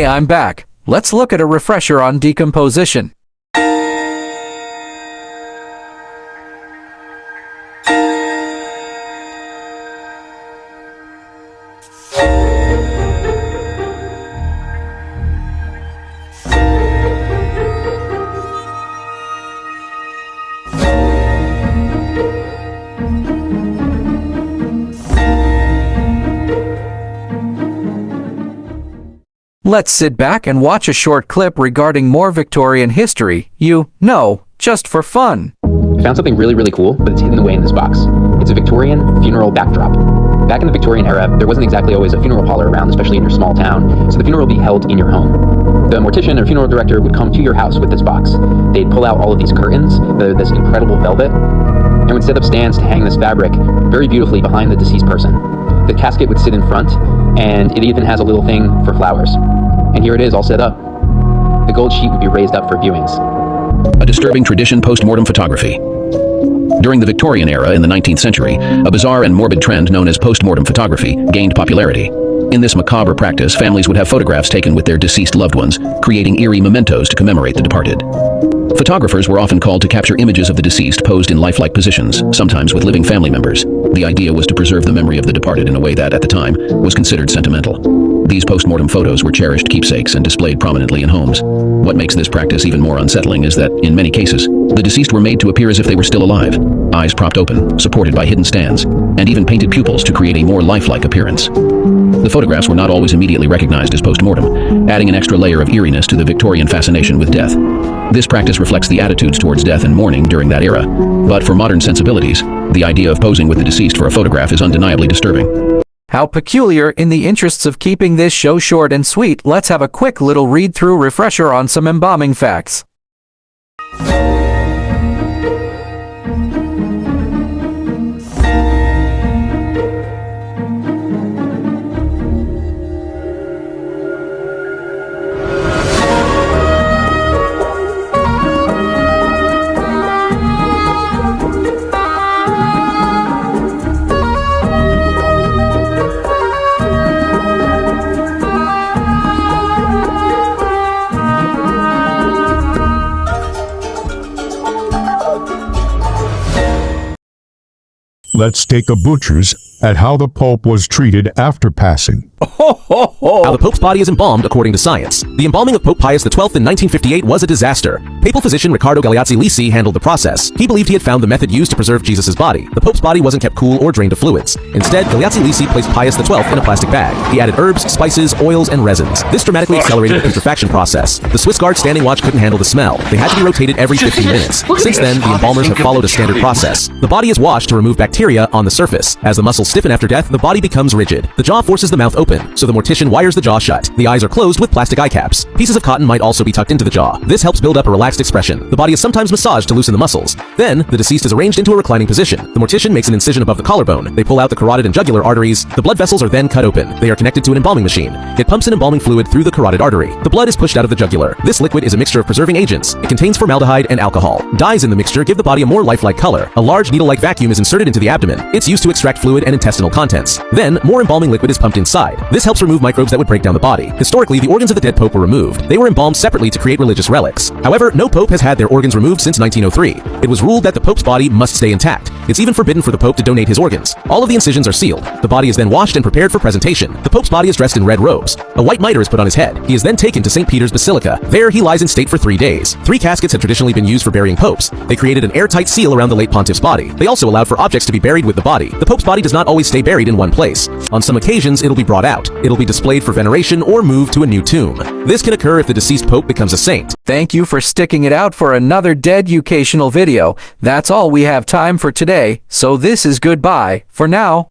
Hey, I'm back. Let's look at a refresher on decomposition. Let's sit back and watch a short clip regarding more Victorian history, just for fun. I found something really cool, but it's hidden away in this box. It's a Victorian funeral backdrop. Back in the Victorian era, there wasn't exactly always a funeral parlor around, especially in your small town, so the funeral would be held in your home. The mortician or funeral director would come to your house with this box. They'd pull out all of these curtains, this incredible velvet, and would set up stands to hang this fabric very beautifully behind the deceased person. The casket would sit in front, and it even has a little thing for flowers. And here it is, all set up. The gold sheet would be raised up for viewings. A disturbing tradition: post-mortem photography. During the Victorian era in the 19th century, a bizarre and morbid trend known as post-mortem photography gained popularity. In this macabre practice, families would have photographs taken with their deceased loved ones, creating eerie mementos to commemorate the departed. Photographers were often called to capture images of the deceased posed in lifelike positions, sometimes with living family members. The idea was to preserve the memory of the departed in a way that, at the time, was considered sentimental. These post-mortem photos were cherished keepsakes and displayed prominently in homes. What makes this practice even more unsettling is that, in many cases, the deceased were made to appear as if they were still alive, eyes propped open, supported by hidden stands, and even painted pupils to create a more lifelike appearance. The photographs were not always immediately recognized as post-mortem, adding an extra layer of eeriness to the Victorian fascination with death. This practice reflects the attitudes towards death and mourning during that era, but for modern sensibilities, the idea of posing with the deceased for a photograph is undeniably disturbing. How peculiar. In the interests of keeping this show short and sweet, let's have a quick little read-through refresher on some embalming facts. Let's take a butcher's at how the Pope was treated after passing. How the Pope's body is embalmed according to science. The embalming of Pope Pius XII in 1958 was a disaster. Papal physician Riccardo Galeazzi Lisi handled the process. He believed he had found the method used to preserve Jesus' body. The Pope's body wasn't kept cool or drained of fluids. Instead, Galeazzi Lisi placed Pius XII in a plastic bag. He added herbs, spices, oils, and resins. This dramatically accelerated the putrefaction process. The Swiss Guard standing watch couldn't handle the smell. They had to be rotated every 15 minutes. Since then, the embalmers have followed a standard process. The body is washed to remove bacteria on the surface. As the muscles stiffen after death, the body becomes rigid. The jaw forces the mouth open, so the mortician wires the jaw shut. The eyes are closed with plastic eye caps. Pieces of cotton might also be tucked into the jaw. This helps build up a relaxed expression. The body is sometimes massaged to loosen the muscles. Then, the deceased is arranged into a reclining position. The mortician makes an incision above the collarbone. They pull out the carotid and jugular arteries. The blood vessels are then cut open. They are connected to an embalming machine. It pumps an embalming fluid through the carotid artery. The blood is pushed out of the jugular. This liquid is a mixture of preserving agents. It contains formaldehyde and alcohol. Dyes in the mixture give the body a more lifelike color. A large needle-like vacuum is inserted into the abdomen. It's used to extract fluid and intestinal contents. Then, more embalming liquid is pumped inside. This helps remove microbes that would break down the body. Historically, the organs of the dead pope were removed. They were embalmed separately to create religious relics. However, no pope has had their organs removed since 1903. It was ruled that the pope's body must stay intact. It's even forbidden for the pope to donate his organs. All of the incisions are sealed. The body is then washed and prepared for presentation. The pope's body is dressed in red robes. A white mitre is put on his head. He is then taken to St. Peter's Basilica. There, he lies in state for 3 days. 3 caskets have traditionally been used for burying popes. They created an airtight seal around the late pontiff's body. They also allowed for objects to be buried with the body. The pope's body does not always stay buried in one place. On some occasions, it'll be brought out. It'll be displayed for veneration or moved to a new tomb. This can occur if the deceased pope becomes a saint. Thank you for sticking it out for another dead-educational video. That's all we have time for today, so this is goodbye for now.